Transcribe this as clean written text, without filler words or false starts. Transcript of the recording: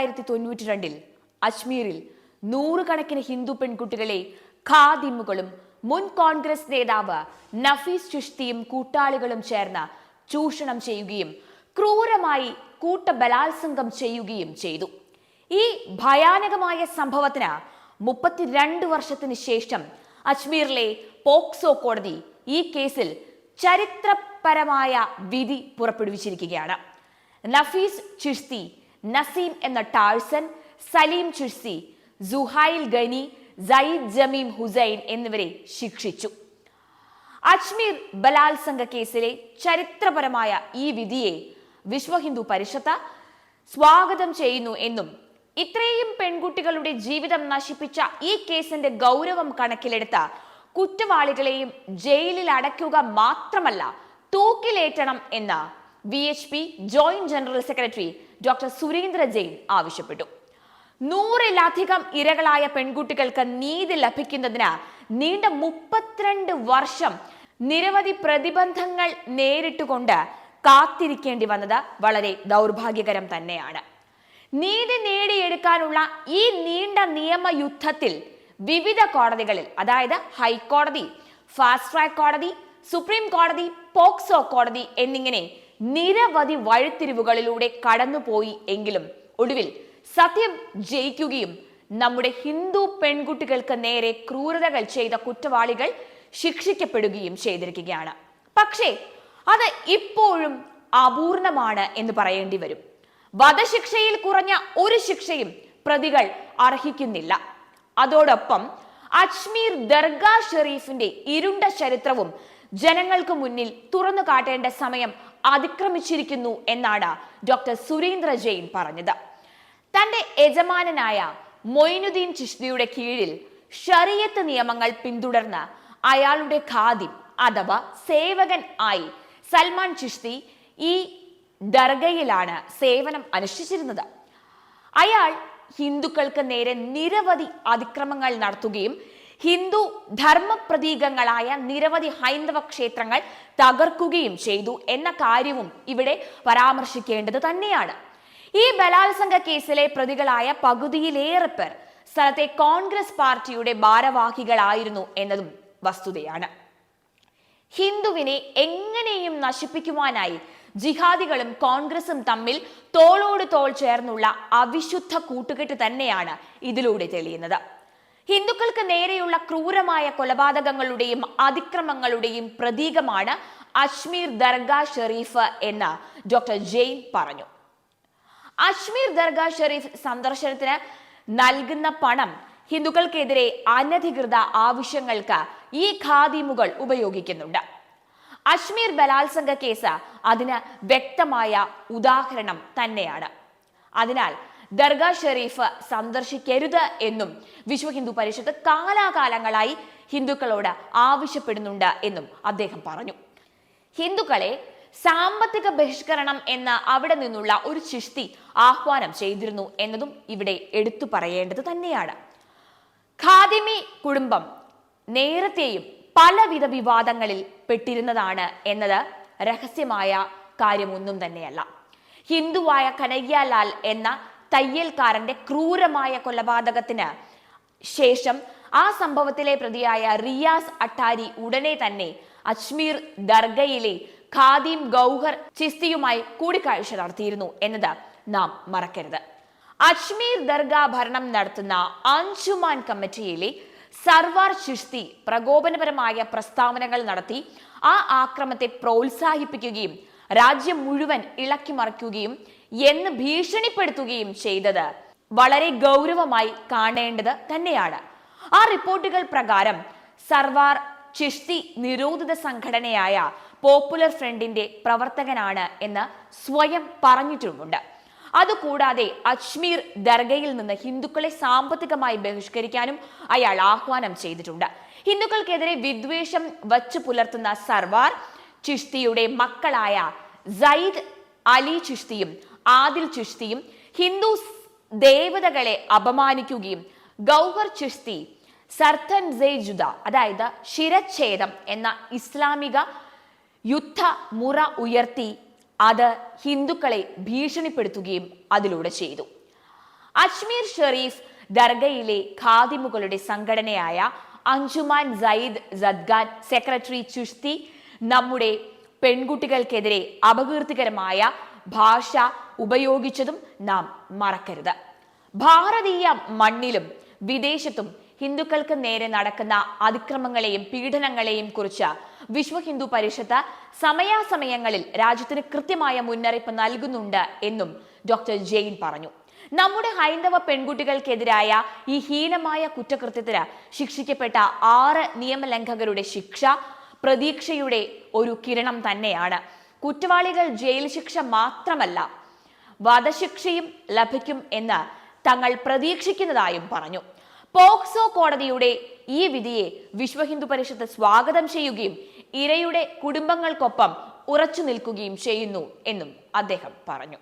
1992 അജ്മീരിൽ നൂറുകണക്കിന് ഹിന്ദു പെൺകുട്ടികളെ ഖാദിമുകളും മുൻ കോൺഗ്രസ് നേതാവ് നഫീസ് ചിഷ്തിയും കൂട്ടാളികളും ചേർന്ന് ചൂഷണം ചെയ്യുകയും ക്രൂരമായി കൂട്ടബലാത്സംഗം ചെയ്യുകയും ചെയ്തു. ഈ ഭയാനകമായ സംഭവത്തിന് 32 വർഷത്തിന് ശേഷം അജ്മീറിലെ പോക്സോ കോടതി ഈ കേസിൽ ചരിത്രപരമായ വിധി പുറപ്പെടുവിച്ചിരിക്കുകയാണ്. നഫീസ് ചിഷ്തി, നസീം എന്ന ടാഴ്സൻ, സലീം ചിഷ്തി, സുഹൈൽ ഗനി, സയ്യിദ് ജമീം ഹുസൈൻ എന്നിവരെ ശിക്ഷിച്ചു. അജ്മീർ ബലാത്സംഗ കേസിലെ ചരിത്രപരമായ ഈ വിധിയെ വിശ്വ ഹിന്ദു പരിഷത്ത് സ്വാഗതം ചെയ്യുന്നു എന്നും ഇത്രയും പെൺകുട്ടികളുടെ ജീവിതം നശിപ്പിച്ച ഈ കേസിന്റെ ഗൗരവം കണക്കിലെടുത്ത കുറ്റവാളികളെയും ജയിലിൽ അടയ്ക്കുക മാത്രമല്ല തൂക്കിലേറ്റണം എന്ന് VHP joint general secretary doctor Surendra Jain ആവശ്യപ്പെട്ടു. 100-ലധികം ഇരകളായ പെൺകുട്ടികൾക്ക് നീതി ലഭിക്കുന്നതിന് നീണ്ട 32 വർഷം നിരവധി പ്രതിബന്ധങ്ങൾ നേരിട്ടുകൊണ്ട് കാത്തിരിക്കേണ്ടി വന്നത് വളരെ ദൗർഭാഗ്യകരം തന്നെയാണ്. നീതി നേടിയെടുക്കാനുള്ള ഈ നീണ്ട നിയമയുദ്ധത്തിൽ വിവിധ കോടതികളിൽ, അതായത് ഹൈക്കോടതി, ഫാസ്റ്റ് ട്രാക്ക് കോടതി, സുപ്രീം കോടതി, പോക്സോ കോടതി എന്നിങ്ങനെ നിരവധി വഴിത്തിരിവുകളിലൂടെ കടന്നുപോയി എങ്കിലും ഒടുവിൽ സത്യം ജയിക്കുകയും നമ്മുടെ ഹിന്ദു പെൺകുട്ടികൾക്ക് നേരെ ക്രൂരതകൾ ചെയ്ത കുറ്റവാളികൾ ശിക്ഷിക്കപ്പെടുകയും ചെയ്തിരിക്കുകയാണ്. പക്ഷേ അത് ഇപ്പോഴും അപൂർണമാണ് എന്ന് പറയേണ്ടി വരും. വധശിക്ഷയിൽ കുറഞ്ഞ ഒരു ശിക്ഷയും പ്രതികൾ അർഹിക്കുന്നില്ല. അതോടൊപ്പം അജ്മീർ ദർഗാ ഷെരീഫിന്റെ ഇരുണ്ട ചരിത്രവും ജനങ്ങൾക്ക് മുന്നിൽ തുറന്നു കാട്ടേണ്ട സമയം അതിക്രമിച്ചിരിക്കുന്നു എന്നാണ് ഡോക്ടർ സുരേന്ദ്ര ജെയിൻ പറഞ്ഞത്. തന്റെ യജമാനനായ മൊയ്നുദ്ദീൻ ചിഷ്തിയുടെ കീഴിൽ ശരീഅത്ത് നിയമങ്ങൾ പിന്തുടർന്ന് അയാളുടെ ഖാദിം അഥവാ സേവകൻ ആയി സൽമാൻ ചിഷ്തി ഈ ദർഗയിലാണ് സേവനം അനുഷ്ഠിച്ചിരുന്നത്. അയാൾ ഹിന്ദുക്കൾക്ക് നേരെ നിരവധി അതിക്രമങ്ങൾ നടത്തുകയും ഹിന്ദു ധർമ്മ പ്രതീകങ്ങളായ നിരവധി ഹൈന്ദവ ക്ഷേത്രങ്ങൾ തകർക്കുകയും ചെയ്തു എന്ന കാര്യവും ഇവിടെ പരാമർശിക്കേണ്ടത് തന്നെയാണ്. ഈ ബലാത്സംഗ കേസിലെ പ്രതികളായ പകുതിയിലേറെ പേർ സ്ഥലത്തെ കോൺഗ്രസ് പാർട്ടിയുടെ ഭാരവാഹികളായിരുന്നു എന്നതും വസ്തുതയാണ്. ഹിന്ദുവിനെ എങ്ങനെയും നശിപ്പിക്കുവാനായി ജിഹാദികളും കോൺഗ്രസും തമ്മിൽ തോളോട് തോൾ ചേർന്നുള്ള അവിശുദ്ധ കൂട്ടുകെട്ട് തന്നെയാണ് ഇതിലൂടെ തെളിയുന്നത്. ഹിന്ദുക്കൾക്ക് നേരെയുള്ള ക്രൂരമായ കൊലപാതകങ്ങളുടെയും അതിക്രമങ്ങളുടെയും പ്രതീകമാണ് അജ്മീർ ദർഗാ ഷെരീഫ് എന്ന് ഡോക്ടർ ജെയിൻ പറഞ്ഞു. അജ്മീർ ദർഗാ ഷെരീഫ് സന്ദർശനത്തിന് നൽകുന്ന പണം ഹിന്ദുക്കൾക്കെതിരെ അനധികൃത ആവശ്യങ്ങൾക്ക് ഈ ഖാദിമുകൾ ഉപയോഗിക്കുന്നുണ്ട്. അജ്മീർ ബലാത്സംഗ കേസ് അതിന് വ്യക്തമായ ഉദാഹരണം തന്നെയാണ്. അതിനാൽ ദർഗാ ഷെരീഫ് സന്ദർശിക്കരുത് എന്നും വിശ്വ ഹിന്ദു പരിഷത്ത് കാലാകാലങ്ങളായി ഹിന്ദുക്കളോട് ആവശ്യപ്പെടുന്നുണ്ട് എന്നും അദ്ദേഹം പറഞ്ഞു. ഹിന്ദുക്കളെ സാമ്പത്തിക ബഹിഷ്കരണം എന്ന് അവിടെ നിന്നുള്ള ഒരു ചിഷ്തി ആഹ്വാനം ചെയ്തിരുന്നു എന്നതും ഇവിടെ എടുത്തു പറയേണ്ടത് തന്നെയാണ്. ഖാദിമി കുടുംബം നേരത്തെയും പലവിധ വിവാദങ്ങളിൽ പെട്ടിരുന്നതാണ് എന്നത് രഹസ്യമായ കാര്യമൊന്നും തന്നെയല്ല. ഹിന്ദുവായ കനയ്യലാൽ എന്ന തയ്യൽക്കാരന്റെ ക്രൂരമായ കൊലപാതകത്തിന് ശേഷം ആ സംഭവത്തിലെ പ്രതിയായ റിയാസ് അട്ടാരി ഉടനെ തന്നെ അജ്മീർ ദർഗയിലെ ഖാദിം ഗൗഹർ ചിസ്തിയുമായി കൂടിക്കാഴ്ച നടത്തിയിരുന്നു എന്നത് നാം മറക്കരുത്. അജ്മീർ ദർഗ ഭരണം നടത്തുന്ന അഞ്ചുമാൻ കമ്മിറ്റിയിലെ സർവാർ ചിഷ്തി പ്രകോപനപരമായ പ്രസ്താവനകൾ നടത്തി ആ ആക്രമത്തെ പ്രോത്സാഹിപ്പിക്കുകയും രാജ്യം മുഴുവൻ ഇളക്കിമറിക്കുകയും എന്ന് ഭീഷണിപ്പെടുത്തുകയും ചെയ്തത് വളരെ ഗൗരവമായി കാണേണ്ടത് തന്നെയാണ്. ആ റിപ്പോർട്ടുകൾ പ്രകാരം സർവാർ ചിഷ്തി നിരോധിത സംഘടനയായ പോപ്പുലർ ഫ്രണ്ടിന്റെ പ്രവർത്തകനാണ് എന്ന് സ്വയം പറഞ്ഞിട്ടുമുണ്ട്. അതുകൂടാതെ അജ്മീർ ദർഗയിൽ നിന്ന് ഹിന്ദുക്കളെ സാമ്പത്തികമായി ബഹിഷ്കരിക്കാനും അയാൾ ആഹ്വാനം ചെയ്തിട്ടുണ്ട്. ഹിന്ദുക്കൾക്കെതിരെ വിദ്വേഷം വച്ചു പുലർത്തുന്ന സർവാർ ചിഷ്തിയുടെ മക്കളായ സയ്യിദ് അലി ചിഷ്തിയും ആദിൽ ചിഷ്തിയും ഹിന്ദു ദേവതകളെ അപമാനിക്കുകയും ഗൗഹർ ചിഷ്തി സർത്തൻ ജുദ, അതായത് ശിരച്ഛേദം എന്ന ഇസ്ലാമിക യുദ്ധ മുറ ഉയർത്തി അത് ഹിന്ദുക്കളെ ഭീഷണിപ്പെടുത്തുകയും അതിലൂടെ ചെയ്തു. അജ്മീർ ഷെരീഫ് ദർഗയിലെ ഖാദിമുകളുടെ സംഘടനയായ അഞ്ജുമാൻ സയ്യിദ് സദ്ഗാൻ സെക്രട്ടറി ചുഷ്തി നമ്മുടെ പെൺകുട്ടികൾക്കെതിരെ അപകീർത്തികരമായ ഭാഷ ഉപയോഗിച്ചതും നാം മറക്കരുത്. ഭാരതീയ മണ്ണിലും വിദേശത്തും ഹിന്ദുക്കൾക്ക് നേരെ നടക്കുന്ന അതിക്രമങ്ങളെയും പീഡനങ്ങളെയും കുറിച്ച് വിശ്വ ഹിന്ദു പരിഷത്ത് സമയാസമയങ്ങളിൽ രാജ്യത്തിന് കൃത്യമായ മുന്നറിയിപ്പ് നൽകുന്നുണ്ട് എന്നും ഡോക്ടർ ജെയിൻ പറഞ്ഞു. നമ്മുടെ ഹൈന്ദവ പെൺകുട്ടികൾക്കെതിരായ ഈ ഹീനമായ കുറ്റകൃത്യത്തിന് ശിക്ഷിക്കപ്പെട്ട 6 നിയമലംഘകരുടെ ശിക്ഷ പ്രതീക്ഷയുടെ ഒരു കിരണം തന്നെയാണ്. കുറ്റവാളികൾ ജയിൽ ശിക്ഷ മാത്രമല്ല വധശിക്ഷയും ലഭിക്കും എന്ന് തങ്ങൾ പ്രതീക്ഷിക്കുന്നതായും പറഞ്ഞു. പോക്സോ കോടതിയുടെ ഈ വിധിയെ വിശ്വ ഹിന്ദു പരിഷത്ത് സ്വാഗതം ചെയ്യുകയും ഇരയുടെ കുടുംബങ്ങൾക്കൊപ്പം ഉറച്ചു നിൽക്കുകയും ചെയ്യുന്നു എന്നും അദ്ദേഹം പറഞ്ഞു.